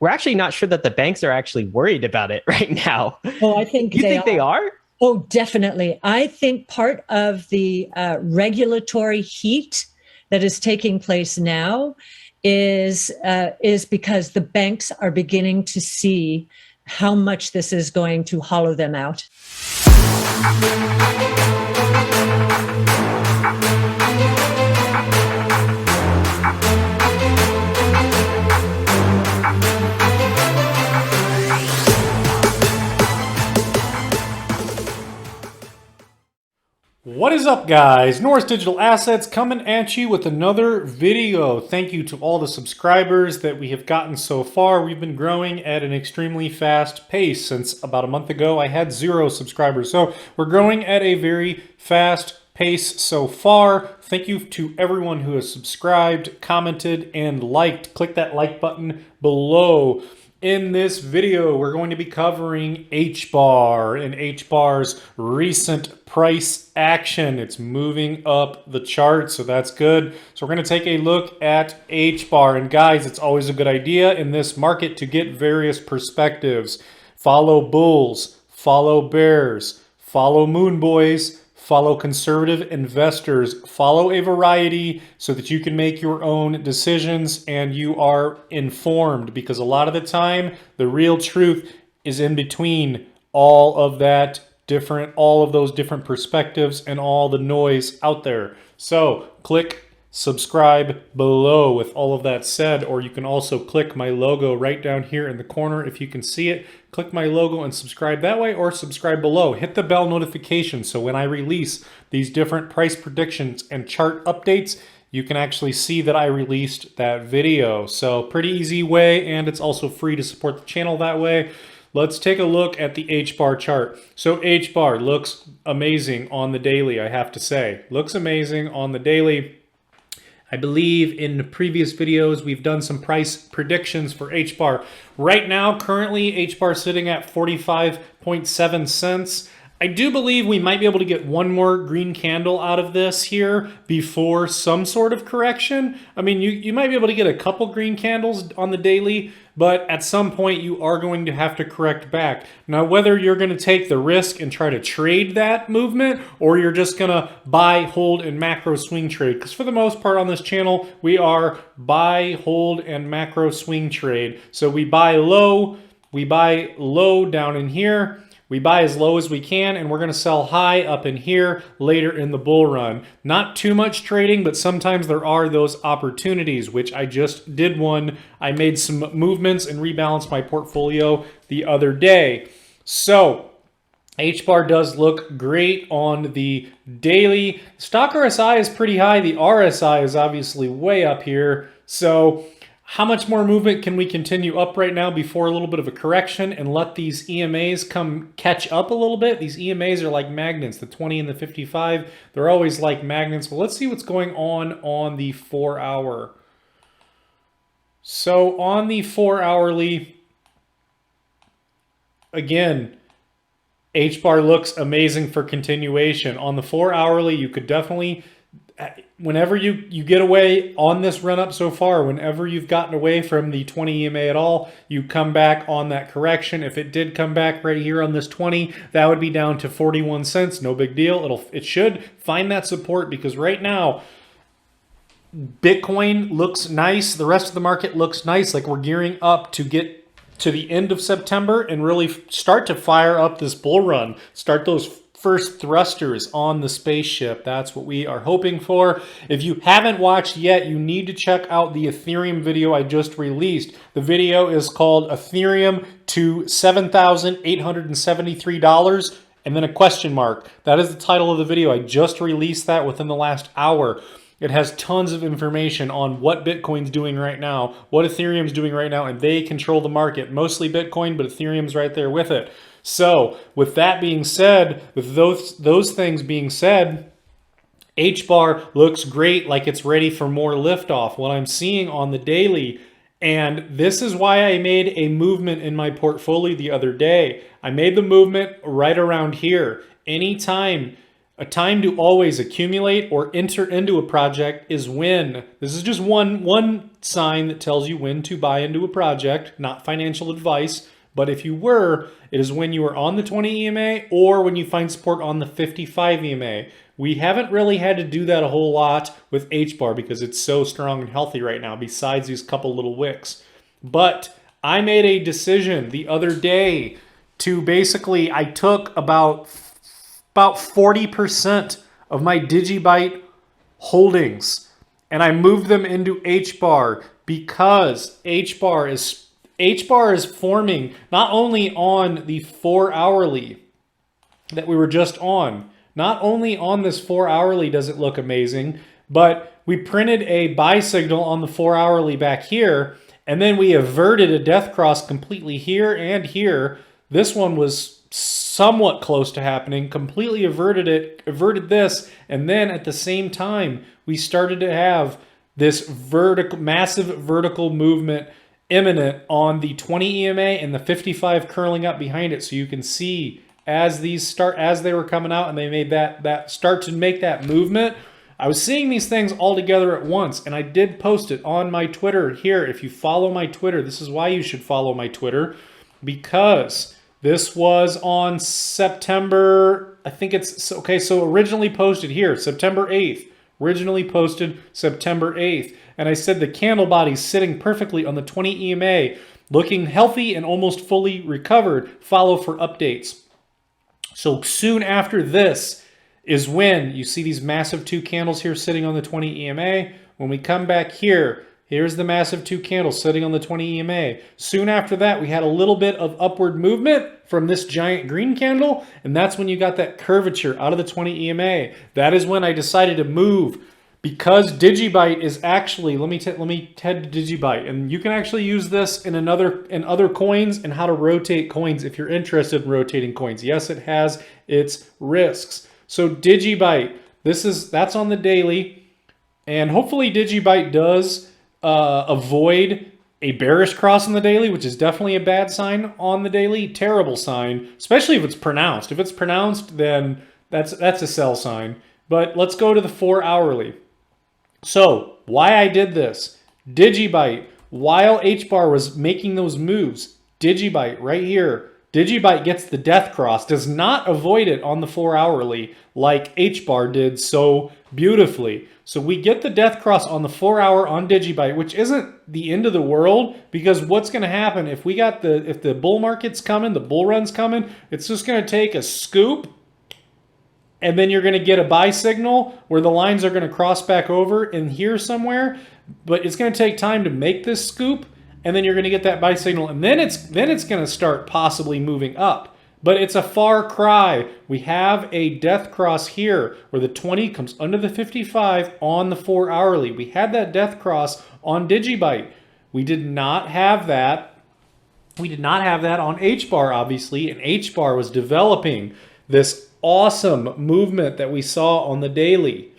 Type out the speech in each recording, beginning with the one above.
we're actually not sure that the banks are actually worried about it right now. Oh, I think You they think they are. are? Oh, definitely. I think part of the regulatory heat that is taking place now is because the banks are beginning to see how much this is going to hollow them out. What is up, guys? Norris Digital Assets coming at you with another video. Thank you to all the subscribers that we have gotten so far. We've been growing at an extremely fast pace. Since about a month ago, I had 0 subscribers. So we're growing at a very fast pace so far. Thank you to everyone who has subscribed, commented, and liked. Click that like button below. In this video, we're going to be covering Hbar and Hbar's recent price action. It's moving up the chart, so that's good. So we're going to take a look at Hbar. And guys, it's always a good idea in this market to get various perspectives. Follow bulls, follow bears, follow moon boys, follow conservative investors, follow a variety so that you can make your own decisions and you are informed, because a lot of the time the real truth is in between all of those different perspectives and all the noise out there. So click subscribe below with all of that said, or you can also click my logo right down here in the corner if you can see it. Click my logo and subscribe that way, or subscribe below. Hit the bell notification so when I release these different price predictions and chart updates, you can actually see that I released that video. So pretty easy way, and it's also free to support the channel that way. Let's take a look at the Hbar chart. So Hbar looks amazing on the daily, I have to say. Looks amazing on the daily. I believe in the previous videos, we've done some price predictions for Hbar. Right now, currently, Hbar sitting at 45.7 cents. I do believe we might be able to get one more green candle out of this here before some sort of correction. I mean, you might be able to get a couple green candles on the daily, but at some point you are going to have to correct back. Now, whether you're going to take the risk and try to trade that movement, or you're just going to buy, hold, and macro swing trade, because for the most part on this channel, we are buy, hold, and macro swing trade. So we buy low down in here, we buy as low as we can, and we're going to sell high up in here later in the bull run. Not too much trading, but sometimes there are those opportunities, which I just did one. I made some movements and rebalanced my portfolio the other day. So Hbar does look great on the daily. Stock RSI is pretty high. The RSI is obviously way up here. So how much more movement can we continue up right now before a little bit of a correction and let these EMAs come catch up a little bit? These EMAs are like magnets, the 20 and the 55. They're always like magnets. Well, let's see what's going on the 4 hour. So on the 4 hourly, again, Hbar looks amazing for continuation. On the 4 hourly, you could definitely, whenever you get away on this run up so far, whenever you've gotten away from the 20 EMA at all, you come back on that correction. If it did come back right here on this 20, that would be down to 41 cents. No big deal. It should find that support, because right now Bitcoin looks nice. The rest of the market looks nice. Like we're gearing up to get to the end of September and really start to fire up this bull run. Start those first thrusters on the spaceship. That's what we are hoping for. If you haven't watched yet, you need to check out the Ethereum video I just released. The video is called Ethereum to $7,873 and then a question mark. That is the title of the video. I just released that within the last hour. It has tons of information on what Bitcoin's doing right now, what Ethereum's doing right now, and they control the market. Mostly Bitcoin, but Ethereum's right there with it. So with that being said, with those things being said, Hbar looks great, like it's ready for more liftoff. What I'm seeing on the daily, and this is why I made a movement in my portfolio the other day. I made the movement right around here. Anytime A time to always accumulate or enter into a project is when. This is just one sign that tells you when to buy into a project, not financial advice. But if you were, it is when you are on the 20 EMA or when you find support on the 55 EMA. We haven't really had to do that a whole lot with Hbar because it's so strong and healthy right now, besides these couple little wicks. But I made a decision the other day to basically, I took about 40% of my DigiByte holdings and I moved them into Hbar because Hbar is forming not only on the 4 hourly that we were just on, not only on this 4 hourly does it look amazing, but we printed a buy signal on the 4 hourly back here, and then we averted a death cross completely here and here. This one was somewhat close to happening, completely averted this, and then at the same time, we started to have this massive vertical movement imminent on the 20 EMA and the 55 curling up behind it. So you can see as they were coming out and they made that start to make that movement, I was seeing these things all together at once, and I did post it on my Twitter here. If you follow my Twitter, this is why you should follow my Twitter, because this was on September, I think it's, okay, so originally posted here, September 8th. Originally posted September 8th. And I said the candle body's sitting perfectly on the 20 EMA, looking healthy and almost fully recovered. Follow for updates. So soon after this is when you see these massive 2 candles here sitting on the 20 EMA. When we come back here, here's the massive 2 candles sitting on the 20 EMA. Soon after that, we had a little bit of upward movement from this giant green candle, and that's when you got that curvature out of the 20 EMA. That is when I decided to move, because DigiByte is actually, let me head to DigiByte, and you can actually use this in other coins and how to rotate coins if you're interested in rotating coins. Yes, it has its risks. So DigiByte, that's on the daily, and hopefully DigiByte does avoid a bearish cross on the daily, which is definitely a bad sign on the daily. Terrible sign, especially if it's pronounced. If it's pronounced, then that's a sell sign. But let's go to the 4 hourly. So why I did this, DigiByte, while Hbar was making those moves, DigiByte right here, DigiByte gets the death cross, does not avoid it on the 4 hourly like Hbar did so beautifully. So we get the death cross on the 4 hour on DigiByte, which isn't the end of the world, because what's going to happen if the bull market's coming, the bull run's coming, it's just going to take a scoop, and then you're going to get a buy signal where the lines are going to cross back over in here somewhere, but it's going to take time to make this scoop, and then you're going to get that buy signal, and then it's going to start possibly moving up. But it's a far cry. We have a death cross here where the 20 comes under the 55 on the 4 hourly. We had that death cross on DigiByte. We did not have that. We did not have that on Hbar, obviously, and Hbar was developing this awesome movement that we saw on the daily.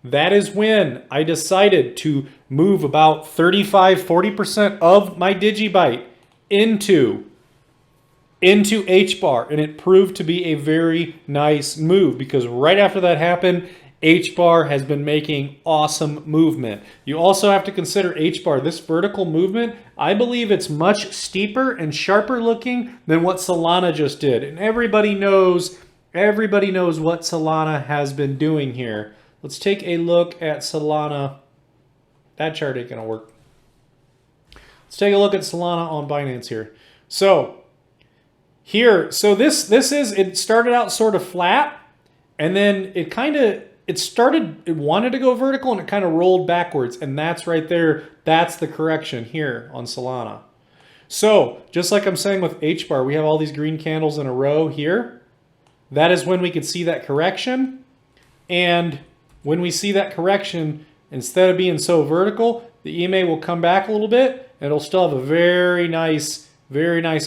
That is when I decided to move about 35–40% of my DigiByte into Hbar, and it proved to be a very nice move, because right after that happened, Hbar has been making awesome movement. You also have to consider Hbar, this vertical movement, I believe it's much steeper and sharper looking than what Solana just did. And everybody knows what Solana has been doing here. Let's take a look at Solana. That chart ain't gonna work. Let's take a look at Solana on Binance here. So here, so it started out sort of flat, and then it wanted to go vertical, and it kind of rolled backwards, and that's right there. That's the correction here on Solana. So just like I'm saying with Hbar, we have all these green candles in a row here. That is when we could see that correction. And when we see that correction, instead of being so vertical, the EMA will come back a little bit, and it'll still have a very nice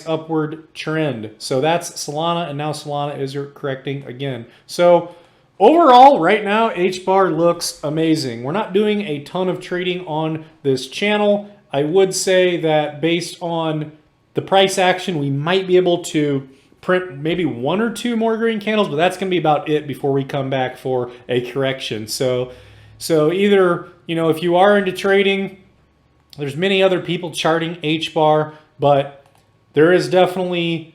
upward trend. So that's Solana, and now Solana is correcting again. So overall, right now, Hbar looks amazing. We're not doing a ton of trading on this channel. I would say that based on the price action, we might be able to print maybe 1 or 2 more green candles, but that's going to be about it before we come back for a correction. So either, you know, if you are into trading, there's many other people charting Hbar, but there is definitely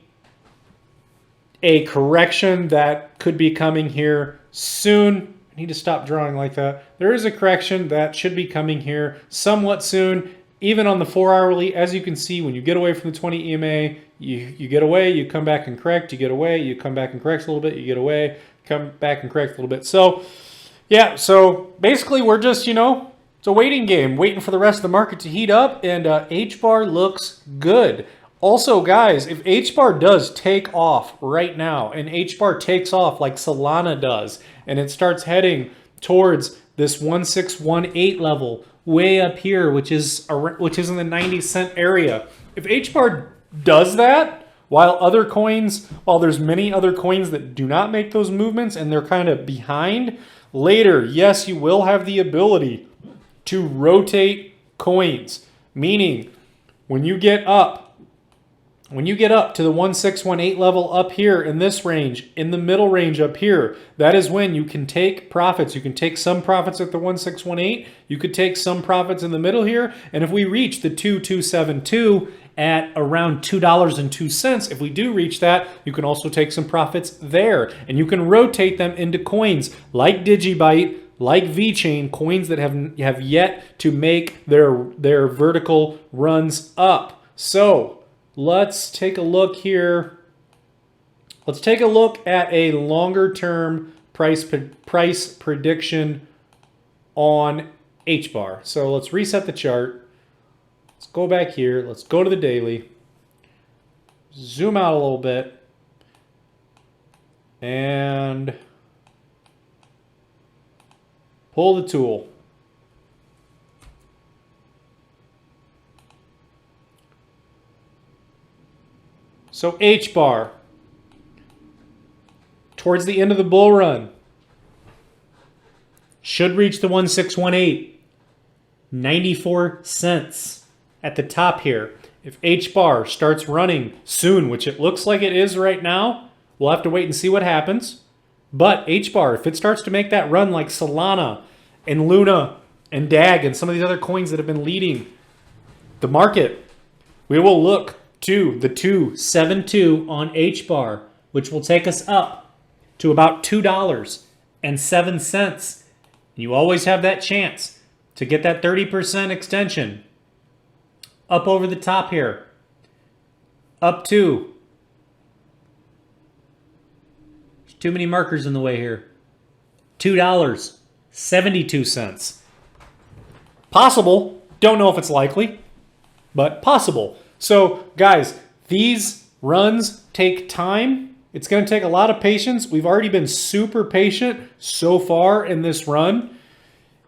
a correction that could be coming here soon. I need to stop drawing like that. There is a correction that should be coming here somewhat soon, even on the 4-hourly. As you can see, when you get away from the 20 EMA, you get away, you come back and correct, you get away, you come back and correct a little bit, you get away, come back and correct a little bit. So, yeah, so basically we're just, you know, it's a waiting game, waiting for the rest of the market to heat up, and Hbar looks good. Also, guys, if Hbar does take off right now, and Hbar takes off like Solana does, and it starts heading towards this 1618 level way up here, which is in the 90-cent area. If Hbar does that, while there's many other coins that do not make those movements and they're kind of behind, later, yes, you will have the ability to rotate coins, meaning when you get up to the 1618 level up here in this range, in the middle range up here, that is when you can take profits. You can take some profits at the 1618. You could take some profits in the middle here. And if we reach the 2272 at around $2.02, if we do reach that, you can also take some profits there. And you can rotate them into coins like DigiByte, like VeChain, coins that have yet to make their vertical runs up. So let's take a look here. Let's take a look at a longer term price prediction on Hbar. So let's reset the chart. Let's go back here. Let's go to the daily. Zoom out a little bit. And pull the tool. So Hbar, towards the end of the bull run, should reach the 1618, 94 cents at the top here. If Hbar starts running soon, which it looks like it is right now, we'll have to wait and see what happens. But Hbar, if it starts to make that run like Solana and Luna and DAG and some of these other coins that have been leading the market, we will look to the 272 on Hbar, which will take us up to about $2.07. You always have that chance to get that 30% extension up over the top here, up to, there's too many markers in the way here, $2.72. Possible, don't know if it's likely, but possible. So, guys, these runs take time. It's going to take a lot of patience. We've already been super patient so far in this run.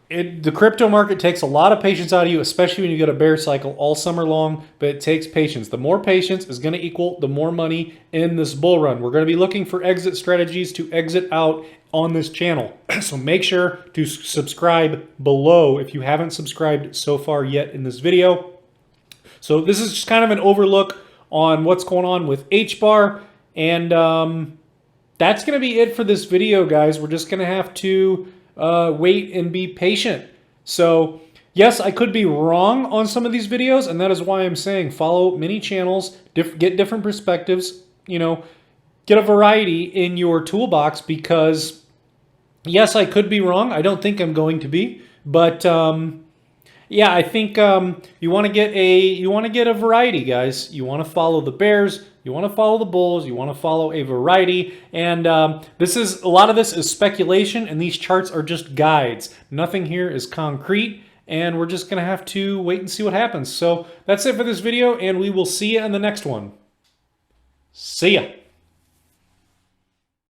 The crypto market takes a lot of patience out of you, especially when you get a bear cycle all summer long, but it takes patience. The more patience is going to equal the more money in this bull run. We're going to be looking for exit strategies to exit out on this channel. So make sure to subscribe below if you haven't subscribed so far yet in this video. So this is just kind of an overlook on what's going on with Hbar. And that's going to be it for this video, guys. We're just going to have to wait and be patient. So yes, I could be wrong on some of these videos, and that is why I'm saying follow many channels, get different perspectives, you know, get a variety in your toolbox, because yes, I could be wrong. I don't think I'm going to be, but yeah, I think you want to get a variety, guys. You want to follow the bears, you want to follow the bulls, you want to follow a variety, and a lot of this is speculation, and these charts are just guides. Nothing here is concrete, and we're just gonna have to wait and see what happens. So that's it for this video, and we will see you in the next one. See ya.